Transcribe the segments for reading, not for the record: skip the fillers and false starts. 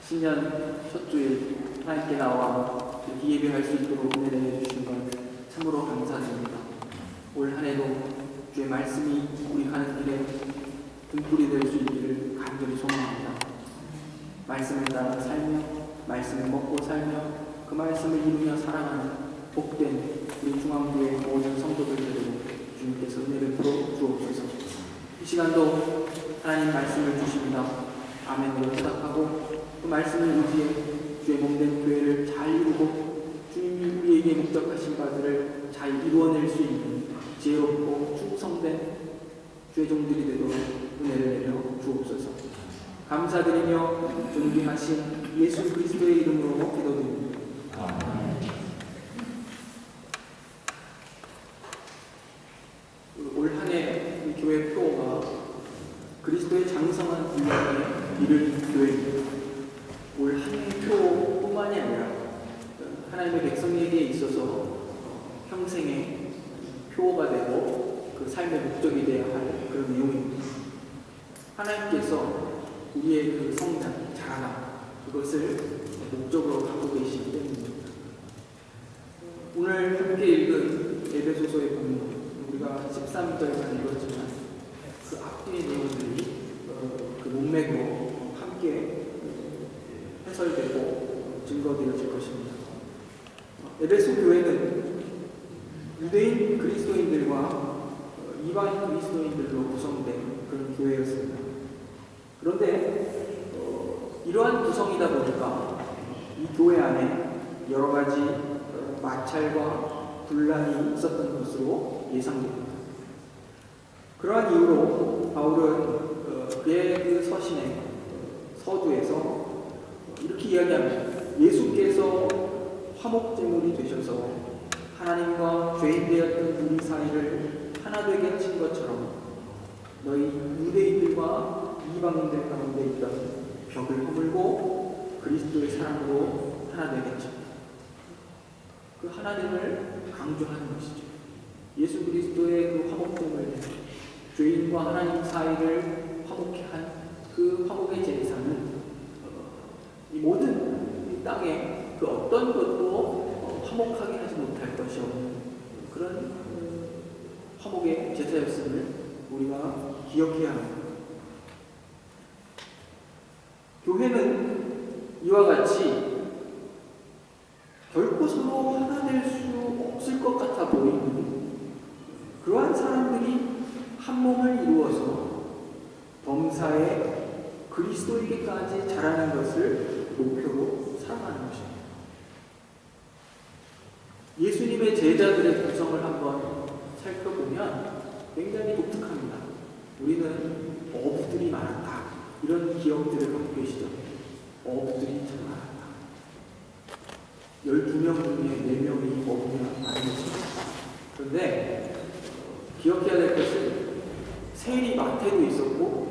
신년 첫 주일 하나님께 나와 이렇게 예배할 수 있도록 은혜를 내주신 것 참으로 감사드립니다. 올 한해도 주의 말씀이 우리 가는 길에 등불이 될 수 있기를 간절히 소망합니다. 말씀을 따라 살며 말씀을 먹고 살며 그 말씀을 이루며 살아가는 복된 우리 중앙교회 모든 성도들 되도록 주님께서 은혜를 풀어 주옵소서. 이 시간도 하나님 말씀을 주십니다. 아멘으로 시작하고 그 말씀을 의지해 주의 몸된 교회를 잘 이루고 주님이 우리에게 목적하신 바들을 잘 이루어낼 수 있는 지혜롭고 충성된 주의 종들이 되도록 은혜를 내려 주옵소서. 감사드리며 존귀하신 예수 그리스도의 이름으로 기도드립니다. 올 한 해 우리 교회 표어가 그리스도의 장성한 분량에 이를 교회입니다. 올 한 해 표뿐만이 아니라 하나님의 백성에게 있어서 평생의 표어가 되고 그 삶의 목적이 되어야 할 그런 내용입니다. 하나님께서 우리의 그 성장, 자라남 그것을 목적으로 갖고 계시기 때문입니다. 오늘 함께 읽은 에베소서의 본문 우리가 13절까지 읽었지만 그 앞뒤의 내용들이 그 문맥으로 함께 해설되고 증거되어질 것입니다. 에베소 교회는 유대인 그리스도인들과 이방인 그리스도인들로 구성된 그런 교회였습니다. 그런데 이러한 구성이다 보니까 이 교회 안에 여러 가지 마찰과 분란이 있었던 것으로 예상됩니다. 그러한 이유로 바울은 그의 그 서신의 서두에서 이렇게 이야기합니다. 예수께서 화목제물이 되셔서 하나님과 죄인 되었던 우리 사이를 하나 되게 하신 것처럼 너희 유대인들과 이방인들 가운데 있던 벽을 허물고 그리스도의 사랑으로 하나 되겠죠. 그 하나됨을 강조하는 것이죠. 예수 그리스도의 그 화목됨을 죄인과 하나님 사이를 화목케 한 그 화목의 제사는 이 모든 이 땅에 그 어떤 것도 화목하게 하지 못할 것이 없는 그런 화목의 제사였음을 우리가 기억해야 합니다. 교회는 이와 같이 결코 서로 하나 될 수 없을 것 같아 보이는 그러한 사람들이 한 몸을 이루어서 범사에 그리스도에게까지 자라는 것을 목표로 살아가는 것입니다. 예수님의 제자들의 구성을 한번 살펴보면 굉장히 독특합니다. 우리는 어부들이 많았다. 이런 기억들을 갖고 계시죠. 어부들이 참 많았다. 12명 중에 4명이 어부가 아니었습니다. 그런데 기억해야 될 것은 세리 마태도 있었고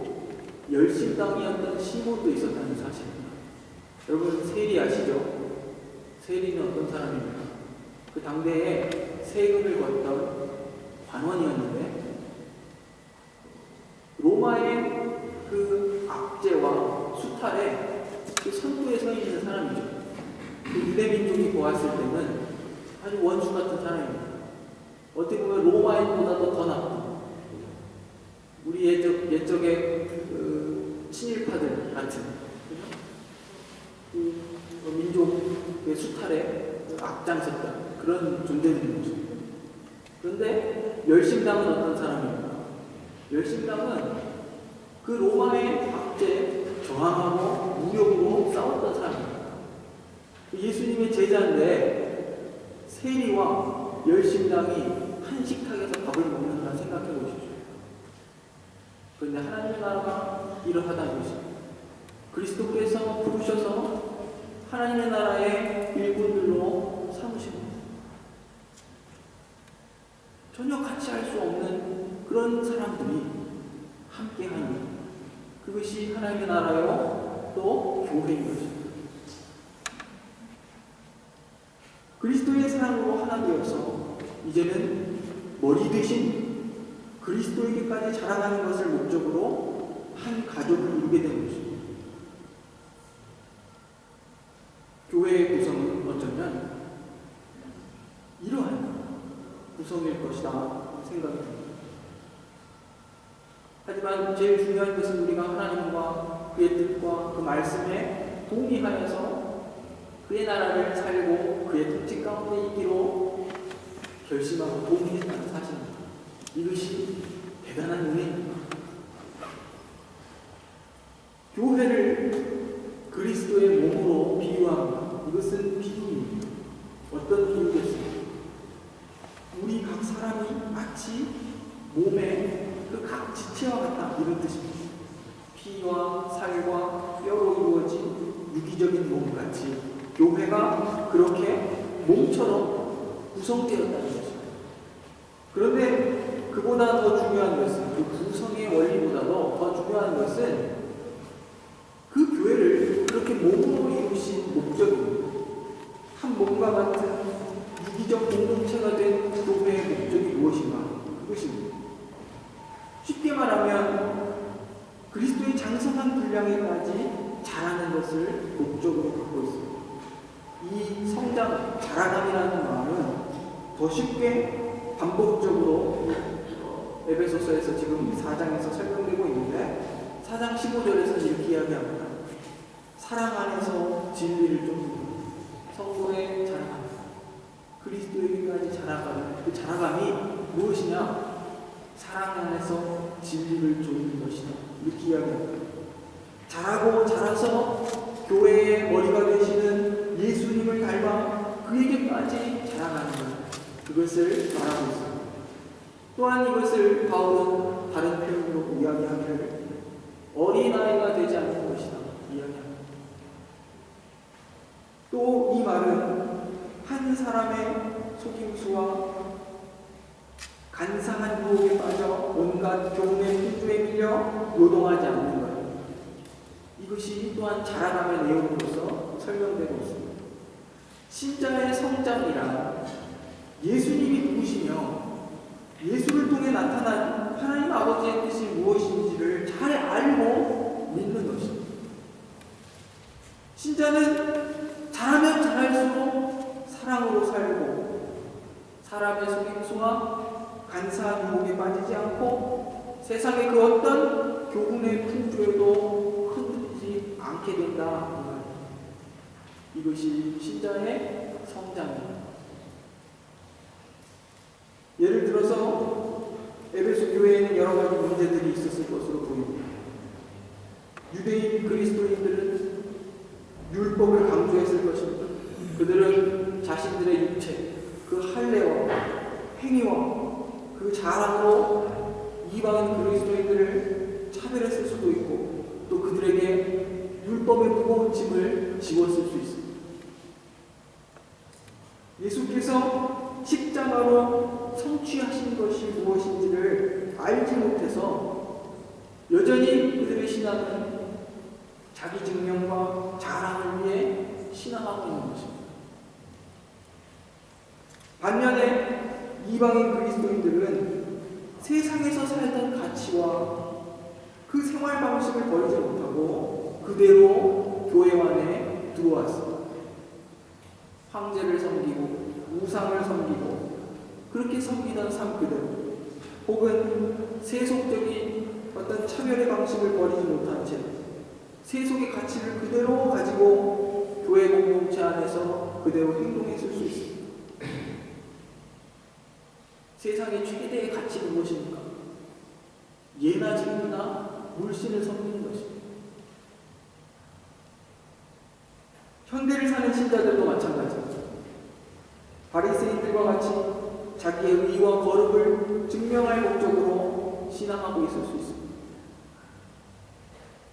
열심당이었던 시몬도 있었다는 사실입니다. 여러분 세리 아시죠? 세리는 어떤 사람입니까? 그 당대에 세금을 걷던 관원이었는데 로마의 그 압제와 수탈에 그 선두에 서 있는 사람이죠. 그 유대민족이 보았을 때는 아주 원수 같은 사람입니다. 어떻게 보면 로마인보다도 더 나쁜 우리 옛적의 그 친일파들 같은 그 민족의 수탈에 앞장섰던 그런 존재들인 거죠. 그런데 열심당은 어떤 사람입니까? 열심당은 그 로마의 압제에 저항하고 무력으로 싸웠던 사람입니다. 예수님의 제자인데 세리와 열심당이 한 식탁에서 밥을 먹는다 생각해 보십시오. 그런데 하나님의 나라가 이러하다는 것입니다. 그리스도께서 부르셔서 하나님의 나라의 일꾼들로 삼으십니다. 전혀 같이 할 수 없는 그런 사람들이 함께하는 그것이 하나님의 나라요 또 교회인 것입니다. 그리스도의 사랑으로 하나 되어서 이제는 머리 대신 그리스도에게까지 자라가는 것을 목적으로 한 가족을 이루게 된 것입니다. 구성일 것이다 생각이 듭니다. 하지만 제일 중요한 것은 우리가 하나님과 그의 뜻과 그 말씀에 동의하여서 그의 나라를 살고 그의 통치 가운데 있기로 결심하고 동의했다는 사실입니다. 이것이 대단한 은혜입니다. 교회를 그리스도의 몸으로 비유합니다. 이것은 비유입니다. 어떤 비유겠습니까? 우리 각 사람이 마치 몸의 그 각 지체와 같다 이런 뜻입니다. 피와 살과 뼈로 이루어진 유기적인 몸같이 교회가 그렇게 몸처럼 구성되었다는 것입니다. 그런데 그보다 더 중요한 것은 그 구성의 원리보다도 더 중요한 것은 그 교회를 그렇게 몸으로 이루신 목적입니다. 한 몸과 같은 유기적 공동체가 된 교회의 목적이 무엇인가? 그것입니다. 쉽게 말하면 그리스도의 장성한 분량에까지 자라는 것을 목적으로 갖고 있습니다. 이 성장, 자라남이라는 말은 더 쉽게 반복적으로 에베소서에서 지금 4장에서 설명되고 있는데 4장 15절에서 이렇게 이야기합니다. 사랑 안에서 진리를 쫓는 성도의 자라감, 그리스도에게까지 자라가는 그 자라감이 무엇이냐? 사랑 안에서 진리를 쫓는 것이다. 이렇게 이야기합니다. 자라고 자라서 교회의 머리가 되시는 예수님을 닮아 그에게까지 자라가는 것, 그것을 말하고 있습니다. 또한 이것을 바울은 다른 표현으로 이야기하기를 어린아이가 되지 않는 것이다 이야기합니다. 또 이 말은 한 사람의 속임수와 간사한 유혹에 빠져 온갖 교훈의 풍조에 밀려 요동하지 않는 것, 이것이 또한 자라남의 내용으로서 설명되고 있습니다. 신자의 성장이란 예수님이 누구시며 예수를 통해 나타난 하나님 아버지의 뜻이 무엇인지를 잘 알고 믿는 것입니다. 신자는 자라면 자랄수록 사랑으로 살고 사람의 속임수와 간사한 유혹에 빠지지 않고 세상의 그 어떤 교훈의 풍조에도 흔들리지 않게 된다. 이것이 신자의 성장입니다. 예를 들어서 에베소 교회에는 여러 가지 문제들이 있었을 것으로 보입니다. 유대인 그리스도인들은 율법을 강조했을 것입니다. 그들은 자신들의 육체, 그 할례와 행위와 그 자랑으로 이방인 그리스도인들을 차별했을 수도 있고 또 그들에게 율법의 무거운 짐을 지웠을 수 있습니다. 예수께서 십자가로 성취하신 것이 무엇인지를 알지 못해서 여전히 그들의 신앙은 자기 증명과 자랑을 위해 신앙하고 있는 것입니다. 반면에 이방인 그리스도인들은 세상에서 살던 가치와 그 생활 방식을 버리지 못하고 그대로 교회 안에 들어왔습니다. 황제를 섬기고 우상을 섬기고 그렇게 섬기던 삶 그대로, 혹은 세속적인 어떤 차별의 방식을 버리지 못한 채 세속의 가치를 그대로 가지고 교회 공동체 안에서 그대로 행동했을 수 있습니다. 세상의 최대의 가치는 무엇입니까? 예나 지금이나 물신을 섬기는 것입니다. 현대를 사는 신자들도 마찬가지입니다. 바리새인들과 같이 자기의 의와 거룩을 증명할 목적으로 신앙하고 있을 수 있습니다.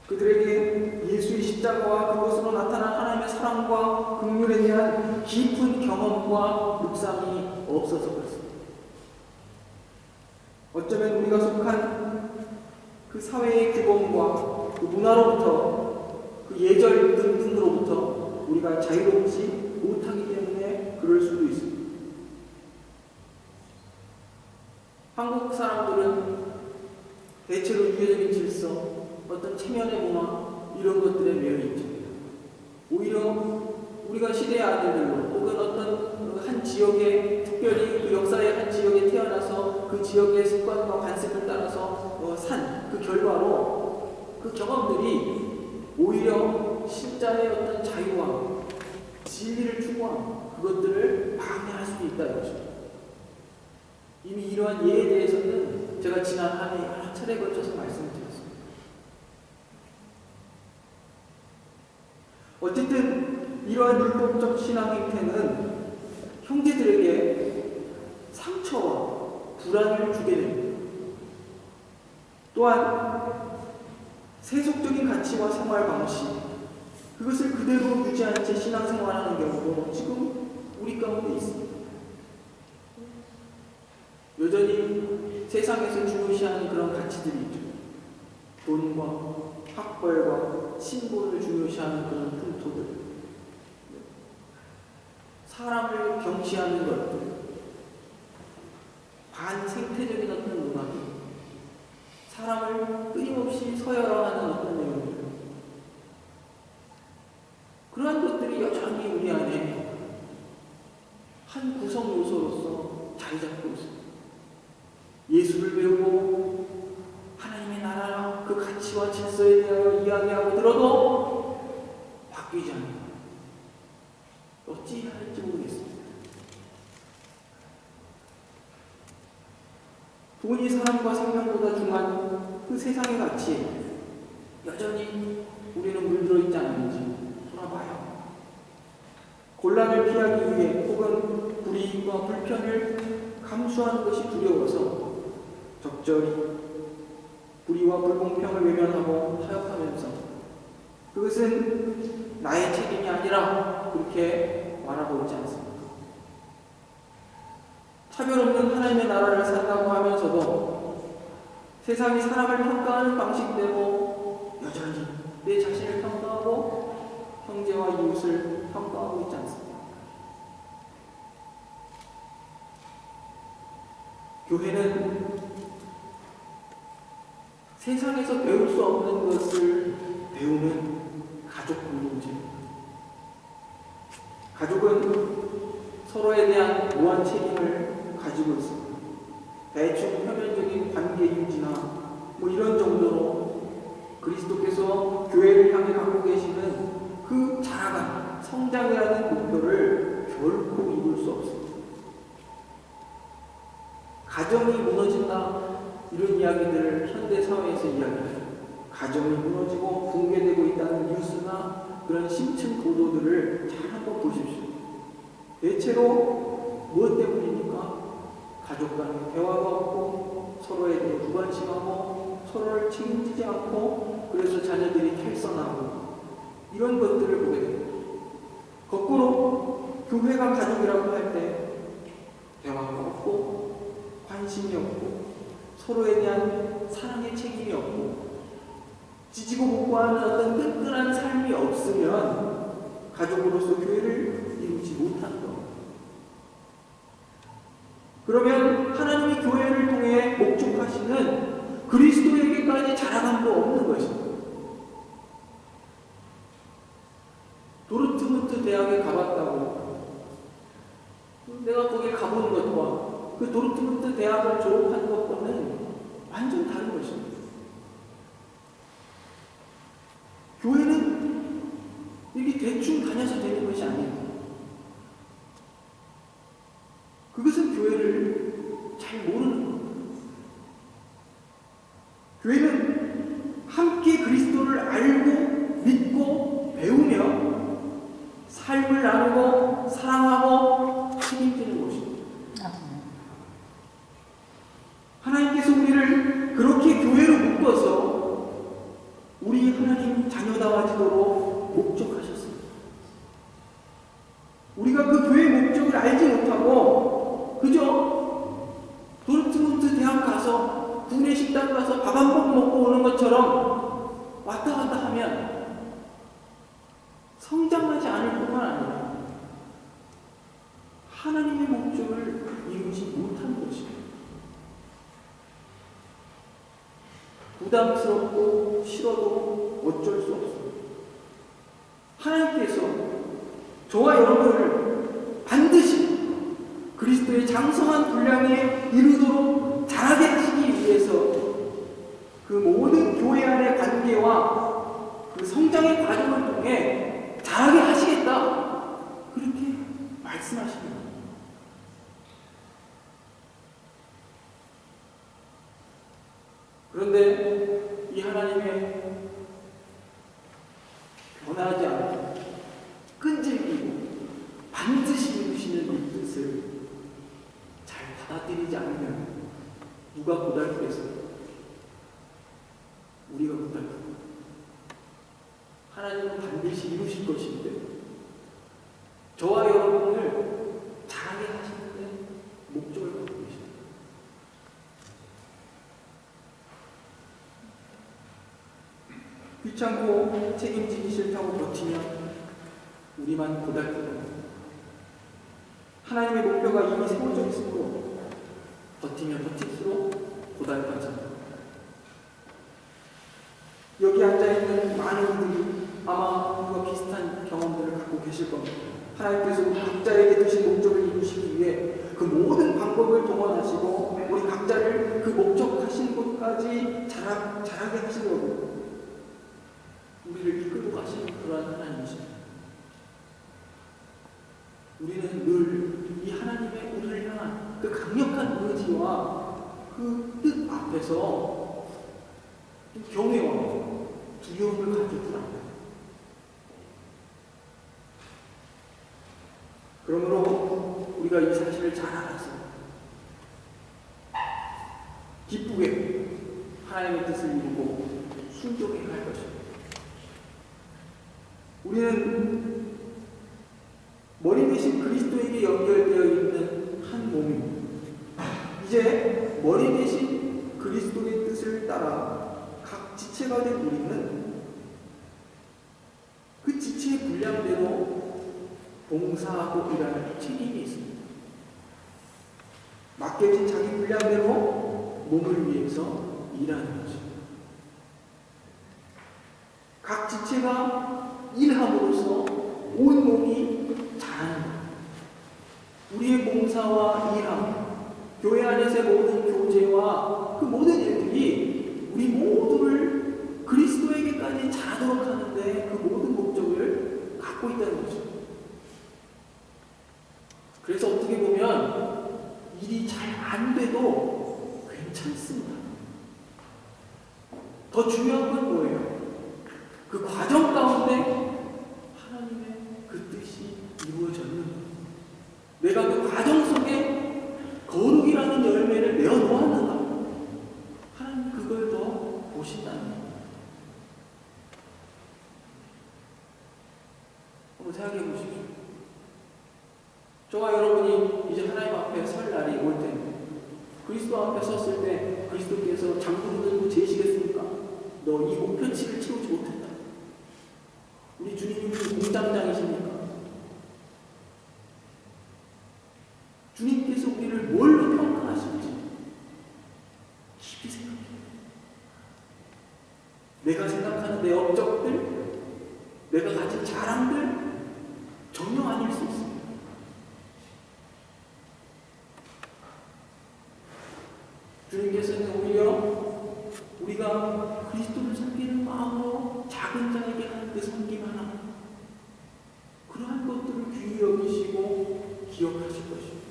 그들에게 예수의 십자가와 그것으로 나타난 하나님의 사랑과 긍휼에 대한 깊은 경험과 묵상이 없어서 그렇습니다. 어쩌면 우리가 속한 그 사회의 규범과 그 문화로부터 그 예절 등등으로부터 우리가 자유롭지 못하기 때문에 그럴 수도 있습니다. 한국 사람들은 대체로 유교적인 질서, 어떤 체면의 문화 이런 것들에 매여 있죠. 오히려 우리가 시대의 아들들로 혹은 어떤 한 지역의 특별히 그 역사의 한 지역의 따라서 그 지역의 습관과 관습을 따라서 산 그 결과로 그 경험들이 오히려 신자의 어떤 자유와 진리를 추구함 그것들을 방해할 수도 있다 이거죠. 이미 이러한 예에 대해서는 제가 지난 한 해 여러 차례에 걸쳐서 말씀을 드렸습니다. 어쨌든 이러한 율법적 신앙 행태는 형제들에게 상처와 불안을 주게 됩니다. 또한 세속적인 가치와 생활 방식 그것을 그대로 유지한 채 신앙생활하는 경우도 지금 우리 가운데 있습니다. 여전히 세상에서 중요시하는 그런 가치들이 있죠. 돈과 학벌과 신분을 중요시하는 그런 풍토들, 사람을 경시하는 것들, 반생태적인 어떤 문화들, 사람을 끊임없이 서열화하는 어떤 내용들, 그러한 것들이 여전히 우리 안에 한 구성 요소로서 자리 잡고 있습니다. 예수를 배우고 하나님의 나라와 그 가치와 질서에 대하여 이야기하고 들어도 바뀌지 않는다. 어찌 할지 모르겠습니다. 돈이 사람과 생명보다 중요한 그 세상의 가치에 여전히 우리는 물들어 있지 않는지 돌아봐요. 곤란을 피하기 위해 혹은 불이익과 불편을 감수하는 것이 두려워서 적절히 불의와 불공평을 외면하고 타협하면서 그것은 나의 책임이 아니라 그렇게 말하고 있지 않습니까? 차별 없는 하나님의 나라를 산다고 하면서도 세상이 사람을 평가하는 방식대로 여전히 내 자신을 평가하고 형제와 이웃을 평가하고 있지 않습니까? 교회는 세상에서 배울 수 없는 것을 배우는 가족 공동체입니다. 가족은 서로에 대한 무한 책임을 가지고 있습니다. 대충 표면적인 관계 유지나 이런 정도로 그리스도께서 교회를 향해 갖고 계시는 그 자라간 성장이라는 목표를 결코 이룰 수 없습니다. 가정이 무너진다 이런 이야기들을 현대 사회에서 이야기해요. 가정이 무너지고 붕괴되고 있다는 뉴스나 그런 심층 보도들을 잘 한번 보십시오. 대체로 무엇 때문입니까? 가족 간의 대화가 없고 서로에 대해 무관심하고 서로를 책임지지 않고 그래서 자녀들이 탈선하고 이런 것들을 보게 됩니다. 거꾸로 교회가 가족이라고 할 때 대화가 없고 관심이 없고 서로에 대한 사랑의 책임이 없고 지지고 볶고하는 어떤 끈끈한 삶이 없으면 가족으로서 교회를 이루지 못한다. 그러면 하나님이 교회를 통해 목적하시는 그리스도에게까지 자라감도 없는 것입니다. 도르트문트 대학에 가봤다고 내가 거기 가본 것과 그 도르트문트 대학을 졸업한 것과는 완전 다른 것입니다. 교회는 이렇게 대충 다녀서 되는 것이 아닙니다. 그것은 교회를 잘 모르는 겁니다. 교회는 함께 그리스도를 알고 믿고 배우며 삶을 나누고 사랑하고 책임지는 것입니다. 하나님께서 우리를 그렇게 교회로 묶어서 우리 하나님 자녀다워지도록 목적하셨습니다. 우리가 그 교회의 목적을 알지 못하고 그저 도르트문트 대학 가서 국내 식당 가서 밥 한 번 먹고 오는 것처럼 왔다 갔다 하면 성장하지 않을 뿐만 아니라 하나님의 목적을 이루지 못하는 것입니다. 부담스럽고 싫어도 어쩔 수 없습니다. 하나님께서 저와 여러분을 반드시 그리스도의 장성한 분량에 이르도록 자라게 하시기 위해서 그 모든 교회 안의 관계와 그 성장의 과정을 통해 자라게 하시겠다. 그렇게 말씀하십니다. 그런데 이 하나님의 변하지 않고 끈질기고 반드시 이루시는 이 뜻을 잘 받아들이지 않으면 누가 고달프겠어요? 우리가 고달프고 하나님은 반드시 이루실 것인데 저와 여러분을 잘하게 하시는데 목적을 갖고 계십니다. 귀찮고 책임지기 싫다고 버티면 우리만 고달프고 하나님의 목표가 이미 세워져 있으므로 버티면 버틸수록 고달파집니다. 여기 앉아있는 많은 분들이 아마 우리와 비슷한 경험들을 갖고 계실 겁니다. 하나님께서 우리 각자에게 두신 목적을 이루시기 위해 그 모든 방법을 동원하시고 우리 각자를 그 목적하신 곳까지 자라게 하시려고 우리를 이끌고 가시는 그러한 하나님이십니다. 우리는 늘 이 하나님의 우리를 향한 그 강력한 의지와 그 뜻 앞에서 경외와 두려움을 가지고 합니다. 그러므로 우리가 이 사실을 잘 알아서 기쁘게 하나님의 뜻을 이루고 순종해야 할 것입니다. 우리는 머리 대신 그리스도에게 연결되어 있는 한 몸입니다. 이제 머리 대신 그리스도의 뜻을 따라 각 지체가 된 우리는 그 지체의 분량대로 봉사하고 일할 책임이 있습니다. 맡겨진 자기 분량대로 몸을 위해서 일하는 것입니다. 각 지체가 일함으로써 온 몸이 자라는 것. 우리의 봉사와 일함, 교회 안에서의 모든 교제와 그 모든 일들이 우리 모두를 그리스도에게까지 자라도록 하는데 그 모든 목적을 갖고 있다는 거죠. 그래서 어떻게 보면 일이 잘 안 돼도 괜찮습니다. 더 중요한 건 뭐예요? 그 과정 가운데 하나님의 그 뜻이 이루어졌는 것. 내가 그 과정 속에 거룩이라는 열매를 내어놓았는가? 하나님 그걸 더 보신다는 겁니다. 한번 생각해 보십시오. 저와 여러분이 이제 하나님 앞에 설 날이 올 텐데 그리스도 앞에 섰을 때 그리스도께서 장구를 들고 제시겠습니까? 너 이 목표치를 채우지 못했다. 우리 주님이 공장장이십니까? 주님께서 우리를 뭘로 평가하실지 깊이 생각해요. 내가 생각하는 내 업적들, 내가 가진 자랑들 전혀 아닐 수 있습니다. 주님께서는 오히려 우리가 그리스도를 섬기는 마음으로 작은 자에게 하는 그 섬김 하나, 그러한 것들을 귀히 여기시고 기억하실 것입니다.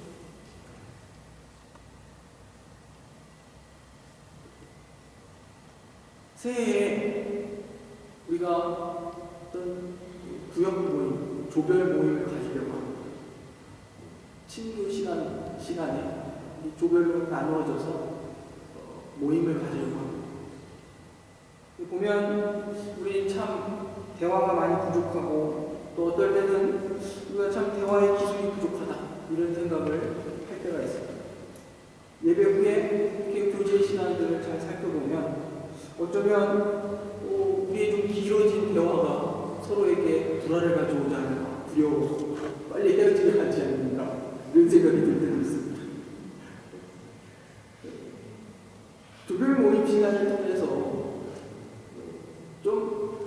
새해에 우리가 어떤 구역 모임, 조별 모임을 가지려고 합니다. 친구 시간에 조별로 나누어져서 모임을 가지려고 합니다. 보면 우리 참 대화가 많이 부족하고 또 어떨 때는 우리가 참 대화의 기술이 부족하다 이런 생각을 할 때가 있습니다. 예배 후에 이렇게 교제 시간들을 잘 살펴보면 어쩌면 우리의 좀 길어진 대화가 서로에게 불화를 가져오지 않을까 두려워 빨리 헤어지게 하지 않는가 이런 생각이 들 때도 있습니다. 조별 모임 시간을 통해서 좀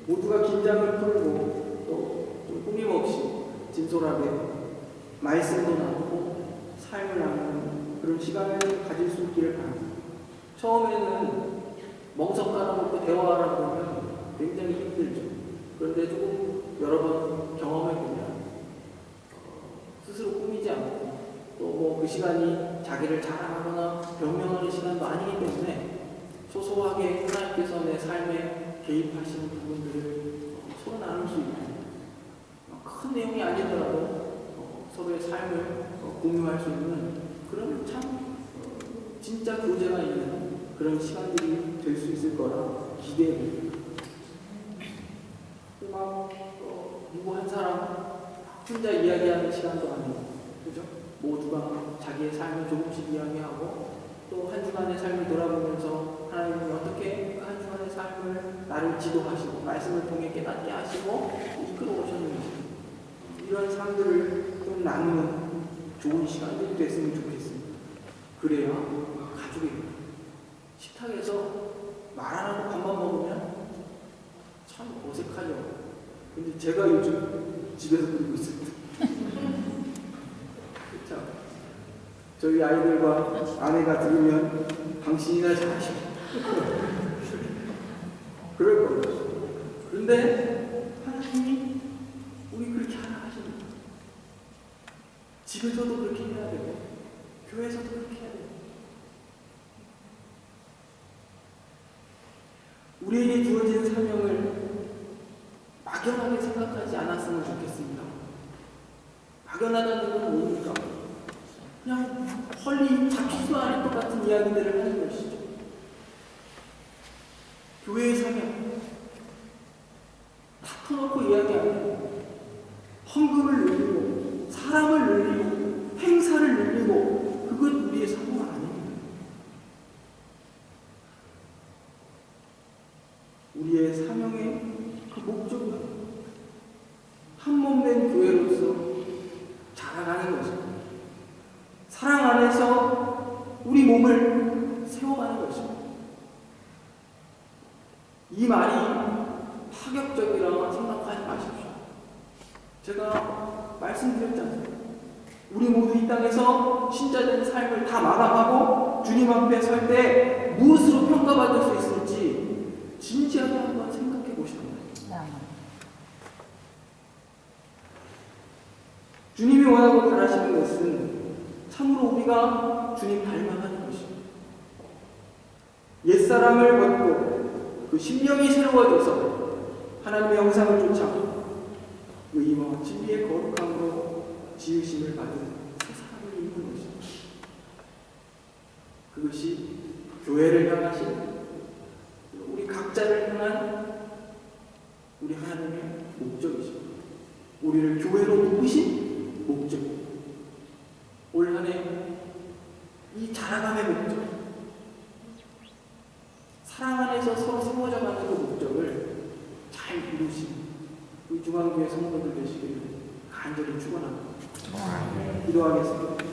모두가 긴장을 풀고 또 좀 꾸밈없이 진솔하게 말씀도 나누고 삶을 나누는 그런 시간을 가질 수 있기를 바랍니다. 처음에는 멍석 깔아놓고 대화하라고 하면 굉장히 힘들죠. 그런데 조금 여러 번 경험해보면 스스로 꾸미지 않고 또 뭐 그 시간이 자기를 자랑하거나 변명하는 시간도 아니기 때문에 소소하게 하나님께서 내 삶에 개입하시는 부분들을 서로 나눌 수 있고 큰 내용이 아니더라도 서로의 삶을 공유할 수 있는 그런 참 진짜 교제가 있는 그런 시간들이 될 수 있을 거라 기대됩니다. 막 누구 한 사람 혼자 이야기하는 시간도 아니고, 그죠? 모두가 자기의 삶을 조금씩 이야기하고 또 한 주간의 삶을 돌아보면서 하나님이 어떻게 그 한 주간의 삶을 나를 지도하시고 말씀을 통해 깨닫게 하시고 이끌어 오셨는지 이런 삶들을 좀 나누는 좋은 시간들이 됐으면 좋겠습니다. 그래야 가족입니다. 식탁에서 말 안 하고 밥만 먹으면 참 어색하죠. 근데 제가 요즘 집에서 그러고 있습니다. 그렇죠? 저희 아이들과 아내가 들으면 당신이나 잘하시고 그럴 겁니다. 그런데 하나님이 우리 그렇게 하라 하십니다. 집에서도 그렇게 해야 되고 교회에서도 그렇게 해야 되고 우리에게 주어진 사명을 막연하게 생각하지 않았으면 좋겠습니다. 막연하다는 건 뭡니까? 그냥 헐리 잡히지도 않을 것 같은 이야기들을 하는 것이죠. 교회의 사명 다 터놓고 이야기하고 헌금을 늘리고 사람을 늘리고 행사를 늘리고 그것 우리의 사명 아닙니다. 우리의 사명의 그 목적은 한 몸 된 교회로서 자라가는 것입니다. 사랑 안에서 우리 몸을 세워가는 것입니다. 이 말이 파격적이라고 생각하지 마십시오. 제가 말씀드렸잖아요. 우리 모두 이 땅에서 신자된 삶을 다 마감하고 주님 앞에 설 때 무엇으로 평가받을 수 있을지 진지하게 한번 생각해 보시는 거예요. 주님이 원하고 바라시는 것은 참으로 우리가 주님 닮아가는 것입니다. 옛사람을 벗고 그 심령이 새로워져서 하나님의 형상을 쫓아 의와 진리의 거룩함으로 지으심을 받은 그 사람을 입는 것입니다. 그것이 교회를 향하신 우리 각자를 향한 우리 하나님의 목적이십니다. 우리를 교회로 누구신 목적. 올 한 해 이 자라감의 목적, 사랑 안에서 서로 세워져가는 그 목적을 잘 이루신 우리 중앙교회 성도들 되시기를 간절히 축원합니다. 기도하겠습니다.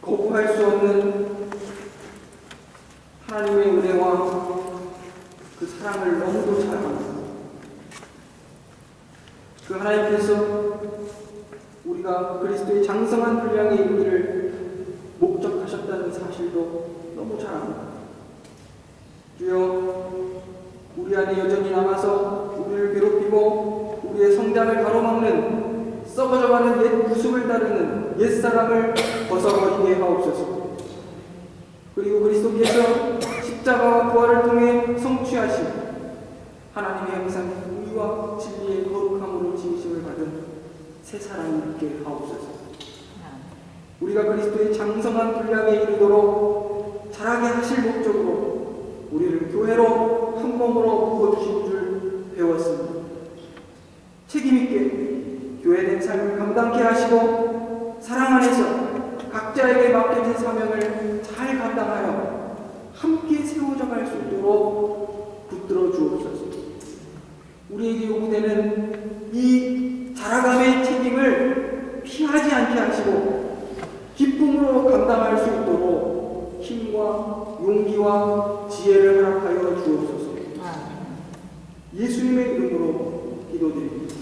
거부할 수 없는 하나님의 은혜와 그 사랑을 너무도 잘 압니다. 그 하나님께서 우리가 그리스도의 장성한 분량에 이르기를 목적하셨다는 사실도 너무 잘 압니다. 주여, 우리 안에 여전히 남아서 우리를 괴롭히고 우리의 성장을 가로막는 썩어져가는 옛 구습을 따르는 옛사람을 벗어버리게 하옵소서. 그리고 그리스도께서 십자가와 부활을 통해 성취하신 하나님의 형상 의와 진리의 거룩함으로 지으심을 받은 새 사람이 있게 하옵소서. 우리가 그리스도의 장성한 분량에 이르도록 자라게 하실 목적으로 우리를 교회로 한 몸으로 부어주신 줄 배웠습니다. 책임있게 교회된 삶을 감당케 하시고 사랑 안에서 각자에게 맡겨진 사명을 잘 감당하여 함께 세워져 갈 수 있도록 붙들어 주옵소서. 우리에게 요구되는 이 자라감의 책임을 피하지 않게 하시고 기쁨으로 감당할 수 있도록 힘과 용기와 지혜를 허락하여 주옵소서. 예수님의 이름으로 기도드립니다.